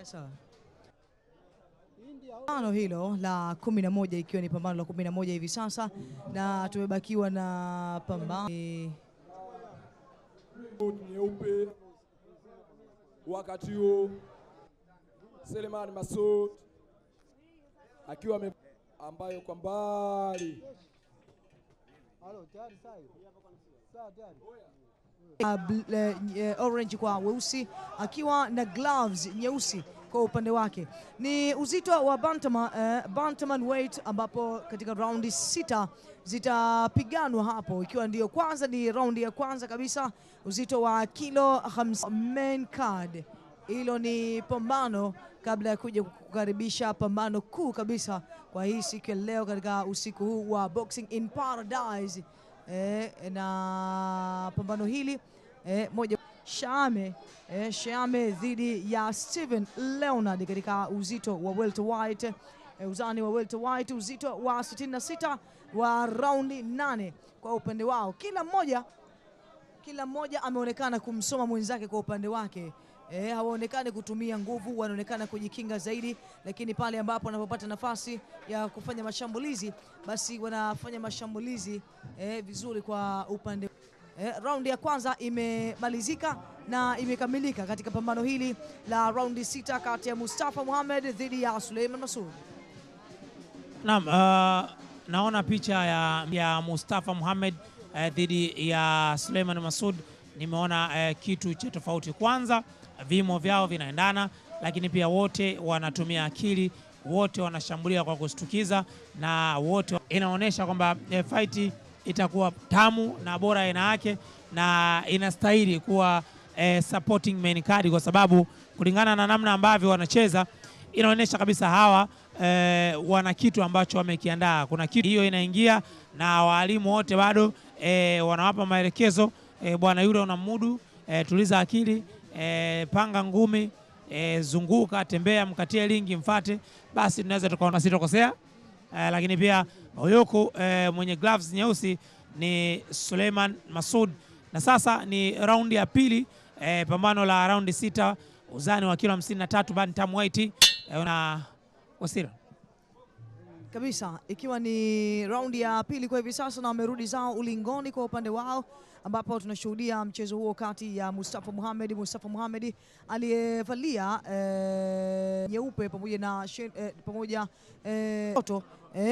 Sawa. Pambano hilo la 11 ikiwa ni pambano la 11 hivi sasa, na tumebakiwa na pambano nyeupe. Wakati huo Suleiman Masoud akiwa ambayo kwa mbali orange kwa weusi, akiwa na gloves nyeusi kwa upande wake. Ni uzito wa bantamweight weight, ambapo katika raundi 6 zitapiganwa hapo, ikiwa ndio kwanza ni raundi ya kwanza kabisa, uzito wa kilo 50 main card. Hilo ni pambano kabla ya kuja kukaribisha pambano kuu kabisa kwa hii siku ya leo katika usiku huu wa Boxing in Paradise. Na pambano hili moja Shame dhidi ya Steven Leonard katika uzito wa welterweight, uzani wa welterweight, uzito wa 66 wa raundi 8 kwa upande wao. Kila mmoja ameonekana kumsoma mwenzake kwa upande wake. Hawaonekani kutumia nguvu, wanaonekana kujikinga zaidi, lakini pale ambapo wanapopata nafasi ya kufanya mashambulizi, basi wanafanya mashambulizi vizuri kwa upande. Raundi ya kwanza imemalizika na imekamilika katika pambano hili la raundi 6 kati ya Mustafa Muhammad dhidi ya Suleiman Masoud. Naam, naona picha ya Mustafa Muhammad dhidi ya Suleiman Masoud. Nimeona kitu cha tofauti. Kwanza vimo vyao vinaendana, lakini pia wote wanatumia akili, wote wanashambulia kwa kushtukiza, na wote inaonyesha kwamba fight itakuwa tamu na bora aina yake, na inastahili kuwa supporting main card, kwa sababu kulingana na namna ambavyo wanacheza inaonyesha kabisa hawa wana kitu ambacho wamekiandaa. Kuna kitu hiyo inaingia, na walimu wote bado wanawapa maelekezo, bwana yule unamudu, tuliza akili, panga ngumi, zunguka, tembea, mkatie lingi, mfate, basi tunaweza tukaona sitokosea. Lakini pia Oyoko mwenye gloves nyeusi ni Suleiman Masoud. Na sasa ni raundi ya pili, pambano la raundi 6, uzani wa kilo 53 bantamweight na Wasira kabisa, ikiwa ni raundi ya pili kwa hivi sasa, na wamerudi zao ulingoni kwa upande wao, ambapo tunashuhudia mchezo huo kati ya Mustafa Muhammad aliyevalia nyeupe pamoja na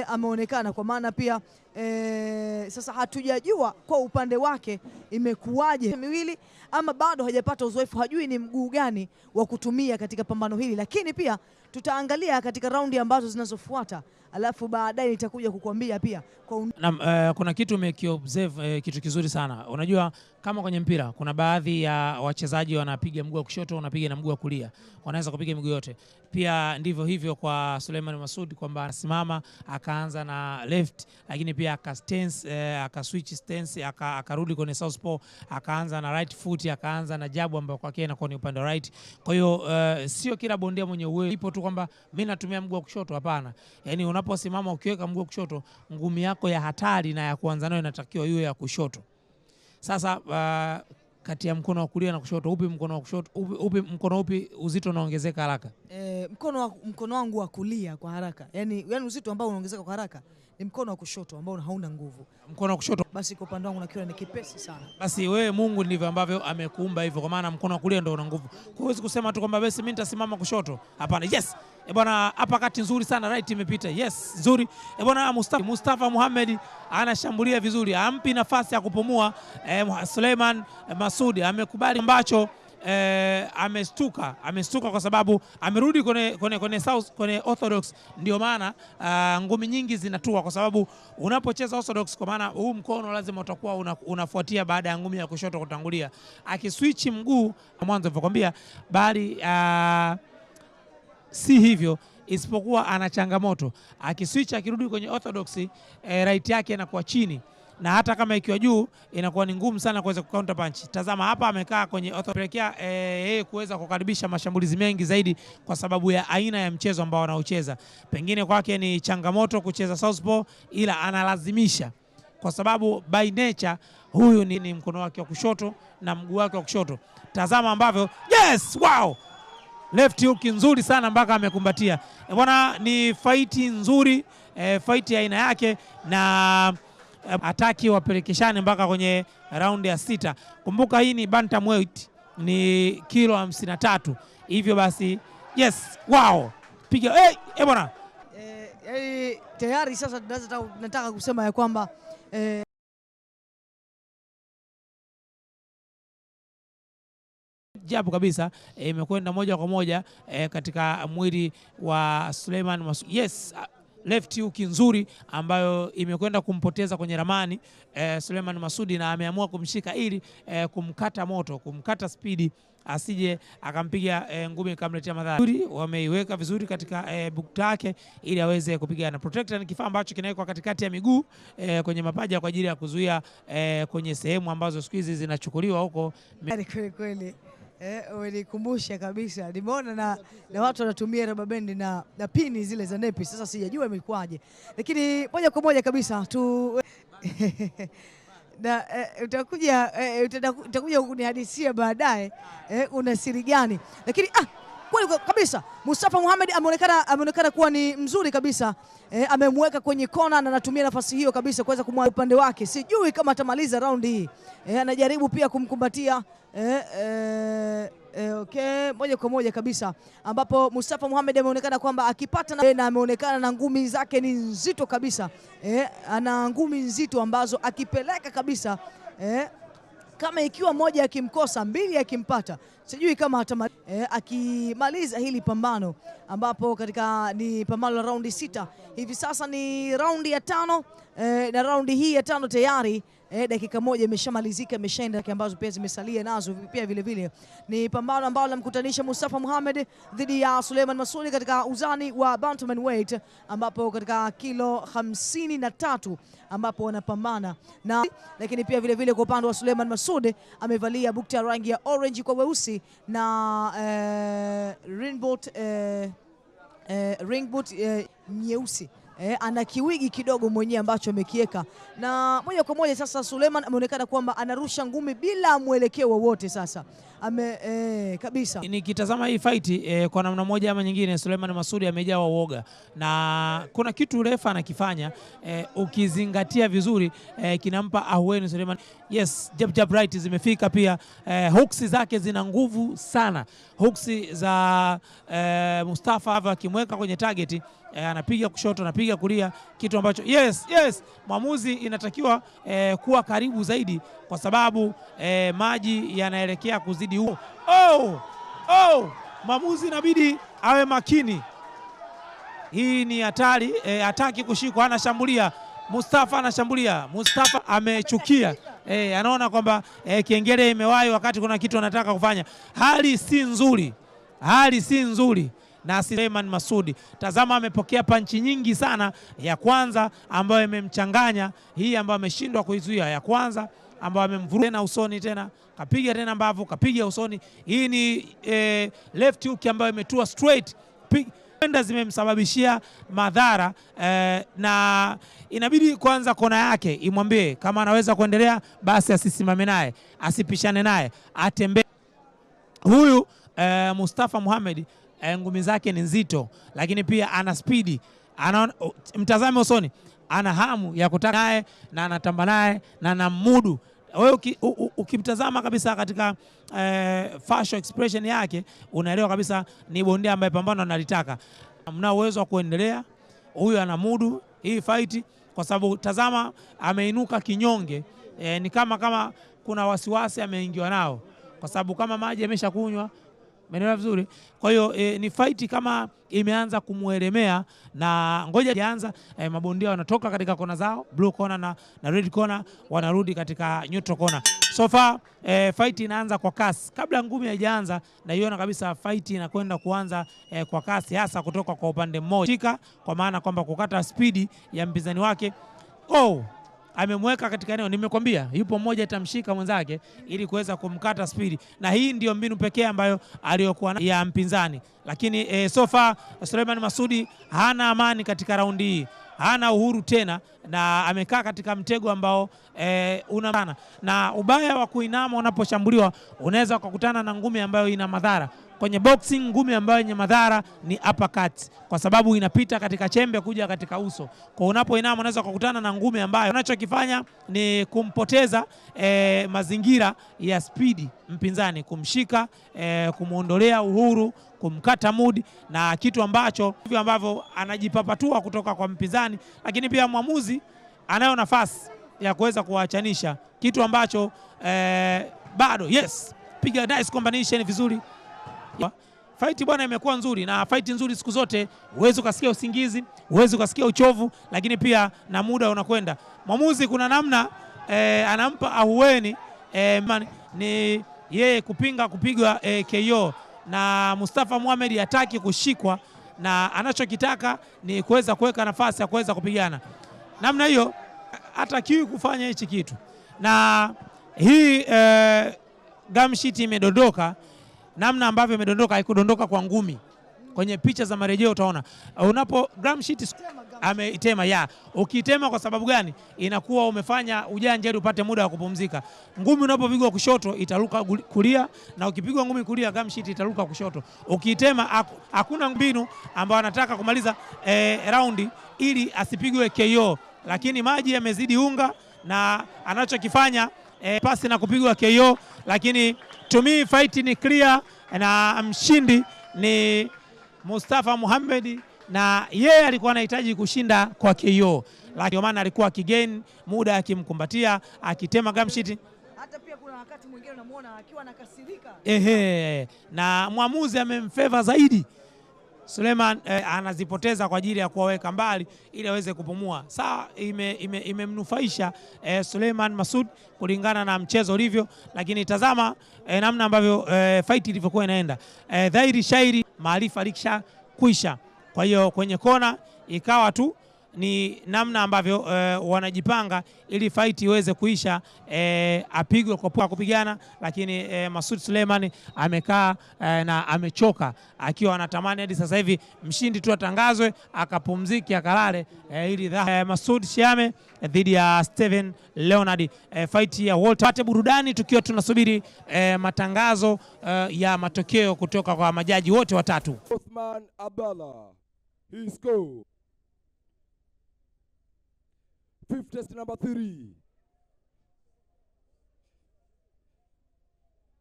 ameonekana, kwa maana pia sasa hatujajua kwa upande wake imekuwaje miwili, ama bado hajapata uzoefu, hajui ni mguu gani wa kutumia katika pambano hili, lakini pia tutaangalia katika raundi ambazo zinazofuata, alafu baadaye nitakuja kukuambia pia kuna kitu umekiobserve, kitu kizuri sana. Unajua kama kwenye mpira kuna baadhi ya wachezaji wanapiga mguu wa kushoto, wanapiga na mguu wa kulia, wanaweza kupiga miguu yote. Pia ndivyo hivyo kwa Suleiman Masoud, kwamba anasimama akaanza na left, lakini pia akaswitch stance, akarudi kwenye southpaw, akaanza na right foot, akaanza na jabu ambayo kwake inakuwa ni upande wa right. Kwa hiyo sio kila bondia mwenye uwezo ipo tu kwamba mimi natumia mguu wa kushoto, hapana. Yani unaposimama ukiweka mguu wa kushoto, ngumi yako ya hatari na ya kuanza nayo inatakiwa iwe ya kushoto. Sasa kati ya mkono wa kulia na kushoto, upi mkono wa kushoto, mkono upi uzito unaongezeka haraka? Mkono wangu wa kulia kwa haraka. Yani uzito ambao unaongezeka kwa haraka ni mkono wa kushoto ambao hauna nguvu. Mkono wa kushoto basi kwa upande wangu nakiona ni kipesi sana. Basi wewe Mungu ndivyo ambavyo amekuumba hivyo, kwa maana mkono wa kulia ndio una nguvu. Huwezi kusema tu kwamba basi mimi nitasimama kushoto. Hapana. Yes. Bwana, hapa kati nzuri sana, right imepita. Yes, nzuri. Bwana, Mustafa Muhammad anashambulia vizuri. Ampi nafasi ya kupumua. Suleiman Masoud amekubali ambacho amestuka kwa sababu amerudi kwenye orthodox. Ndio maana ngumi nyingi zinatua, kwa sababu unapocheza orthodox, kwa maana huu mkono lazima utakuwa unafuatia baada ya ngumi ya kushoto kutangulia. Akiswitch mguu mwanzo nilikwambia, bali si hivyo, isipokuwa ana changamoto. Akiswitch akirudi kwenye orthodox, right yake inakuwa chini, na hata kama ikiwa juu inakuwa ni ngumu sana kuweza counter punch. Tazama hapa amekaa kwenye orthopelekea yeye kuweza kukaribisha mashambulizi mengi zaidi, kwa sababu ya aina ya mchezo ambao anaocheza. Pengine kwake ni changamoto kucheza southpaw, ila analazimisha, kwa sababu by nature huyu ni mkono wake wa kushoto na mguu wake wa kushoto. Tazama ambavyo, yes, wow, left hook nzuri sana mpaka amekumbatia. Bwana, ni fight nzuri, fight ya aina yake, na ataki wapelekeshane mpaka kwenye raundi ya 6. Kumbuka hii ni bantamweight, ni kilo 53. Hivyo basi yes, wow, piga bwana. Tayari sasa nataka kusema ya kwamba jabu kabisa imekwenda moja kwa moja katika mwili wa Suleiman Masoud. Yes, left hook nzuri ambayo imekwenda kumpoteza kwenye ramani Suleiman Masoud, na ameamua kumshika ili kumkata moto, kumkata spidi asije akampiga ngumi ikamletea madhara. Wameiweka vizuri katika bukta yake ili aweze kupigana. Protector ni kifaa ambacho kinawekwa katikati ya miguu kwenye mapaja kwa ajili ya kuzuia kwenye sehemu ambazo siku hizi zinachukuliwa huko. Kweli umenikumbusha kabisa. Nimeona na watu wanatumia rubber band na pini zile za nepi. Sasa sijajua imekwaje, lakini moja kwa moja kabisa tu na utakuja kunihadisia baadaye una siri gani, lakini kweli kabisa Mustafa Muhammad ameonekana kuwa ni mzuri kabisa. Amemweka kwenye kona na anatumia nafasi hiyo kabisa kuweza kumwa upande wake. Sijui kama atamaliza raundi hii. Anajaribu pia kumkumbatia okay, moja kwa moja kabisa, ambapo Mustafa Muhammad ameonekana kwamba akipata na ameonekana na ngumi zake ni nzito kabisa. Ana ngumi nzito ambazo akipeleka kabisa, kama ikiwa moja akimkosa, mbili akimpata, sijui kama akimaliza hili pambano, ambapo katika ni pambano la raundi 6. Hivi sasa ni raundi ya 5, na raundi hii ya 5 tayari dakika moja imeshamalizika, imeshaenda ambazo pia zimesalia nazo pia vile ni pambano ambalo linamkutanisha Mustafa Muhammad dhidi ya Suleiman Masoud katika uzani wa bantamweight, ambapo katika kilo 53 ambapo wanapambana na, lakini pia vile kwa upande wa Suleiman Masoud amevalia bukta rangi ya orange kwa weusi na ringboot nyeusi. Ana kiwigi kidogo mwenyewe ambacho amekieka, na moja kwa moja sasa Suleiman ameonekana kwamba anarusha ngumi bila mwelekeo wowote. Sasa kabisa nikitazama hii fight kwa namna moja ama nyingine, Suleiman Masoud amejawa uoga, na kuna kitu refa anakifanya ukizingatia vizuri kinampa ahueni Suleiman. Yes, jab right zimefika pia, hooks zake zina nguvu sana. Hooks za Mustafa akimweka kwenye target, anapiga kushoto, anapiga kulia, kitu ambacho yes mwamuzi inatakiwa kuwa karibu zaidi, kwa sababu maji yanaelekea kuzidi huo. Mwamuzi inabidi awe makini. Hii ni hatari, hataki kushikwa, anashambulia Mustafa, anashambulia Mustafa, amechukia anaona kwamba kengele imewahi wakati kuna kitu anataka kufanya. Hali si nzuri na Suleiman Masoud. Tazama, amepokea panchi nyingi sana. Ya kwanza ambayo imemchanganya, hii ambayo ameshindwa kuizuia. Ya kwanza ambayo amemvuruga tena usoni, tena kapiga tena mbavu, kapiga usoni. Hii ni left hook ambayo imetua straight, penda zimemsababishia madhara na inabidi kwanza kona yake imwambie kama anaweza kuendelea, basi asisimame naye, asipishane naye, atembee. Huyu Mustafa Muhammad ngumi zake ni nzito, lakini pia ana spidi, mtazame usoni, ana hamu ya kutaka naye na anatamba naye na anamudu. Wewe ukimtazama kabisa katika facial expression yake, unaelewa kabisa ni bondia ambaye pambano analitaka. Mna uwezo wa kuendelea, huyu anamudu hii fight, kwa sababu tazama ameinuka kinyonge, ni kama kuna wasiwasi ameingiwa nao, kwa sababu kama maji ameshakunywa. Umeelewa vizuri? Kwa hiyo ni fight kama imeanza kumuelemea, na ngoja ianza. Mabondia wanatoka katika kona zao, blue corner na red corner, wanarudi katika neutral corner. So far fight inaanza kwa kasi. Kabla ngumi haijaanza, naiona kabisa fight inakwenda kuanza kwa kasi, hasa kutoka kwa upande mmoja, kwa maana kwamba kukata spidi ya mpinzani wake. Amemweka katika eneo, nimekwambia yupo mmoja itamshika mwenzake ili kuweza kumkata spidi, na hii ndio mbinu pekee ambayo aliyokuwa ya mpinzani. Lakini so far Suleiman Masoud hana amani katika raundi hii, hana uhuru tena, na amekaa katika mtego ambao una, na ubaya wa kuinama unaposhambuliwa, unaweza kukutana na ngumi ambayo ina madhara. kwenye boxing ngumi ambayo yenye madhara ni uppercut, kwa sababu inapita katika chembe kuja katika uso. Kwa unapoinama unaweza kukutana na ngumi ambayo unachokifanya ni kumpoteza mazingira ya spidi mpinzani, kumshika, kumuondolea uhuru, kumkata mood, na kitu ambacho hivyo ambavyo anajipapatua kutoka kwa mpinzani, lakini pia mwamuzi anayo nafasi ya kuweza kuwaachanisha, kitu ambacho bado yes, piga nice combination vizuri. Fight bwana imekuwa nzuri, na fight nzuri siku zote uwezo ukasikia usingizi, uwezo ukasikia uchovu, lakini pia na muda unakwenda. Mwamuzi kuna namna anampa ahueni ni yeye kupigwa KO, na Mustafa Muhammad hataki kushikwa, na anachokitaka ni kuweza kuweka nafasi ya kuweza kupigana. Namna hiyo hatakiwi kufanya hichi kitu, na hii gum sheet imedondoka. Namna ambavyo imedondoka haikudondoka kwa ngumi. Kwenye picha za marejeo utaona unapo gum sheet ameitema ya. Ukitema kwa sababu gani? Inakuwa umefanya ujanja ili upate muda wa kupumzika. Ngumi unapopigwa kushoto itaruka kulia, na ukipigwa ngumi kulia gum sheet itaruka kushoto. Ukitema hakuna mbinu ambayo anataka kumaliza raundi ili asipigwe KO, lakini maji yamezidi unga, na anachokifanya pasi na kupigwa KO, lakini to me fight ni clear, na mshindi ni Mustafa Muhammad, na yeye alikuwa anahitaji kushinda kwa KO, lakini maana alikuwa akigain muda akimkumbatia, akitema gum sheet. Hata pia kuna wakati mwingine unamuona akiwa anakasirika. Na mwamuzi amemfavor zaidi. Suleiman anazipoteza kwa ajili ya kuwaweka mbali ili aweze kupumua. Sawa, imemnufaisha Suleiman Masoud kulingana na mchezo ulivyo, lakini tazama namna ambavyo fight ilivyokuwa inaenda. Dhahiri shairi maarifa likisha kuisha. Kwa hiyo kwenye kona ikawa tu ni namna ambavyo wanajipanga ili fight iweze kuisha, apigwe kwa kupigana, lakini Masoud Suleiman amekaa na amechoka, akiwa anatamani hadi sasa hivi mshindi tu atangazwe akapumzike akalale, ili Masoud Shiame dhidi ya Steven Leonard, fight ya Walter. Pate burudani tukiwa tunasubiri matangazo ya matokeo kutoka kwa majaji wote watatu. Othman Abdallah, he scored 5th test number 3.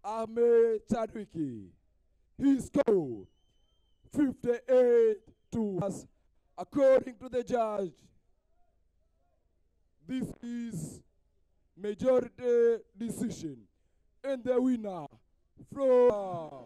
Ahmed Chadwiki, he scored 58-2. According to the judge, this is majority decision, and the winner from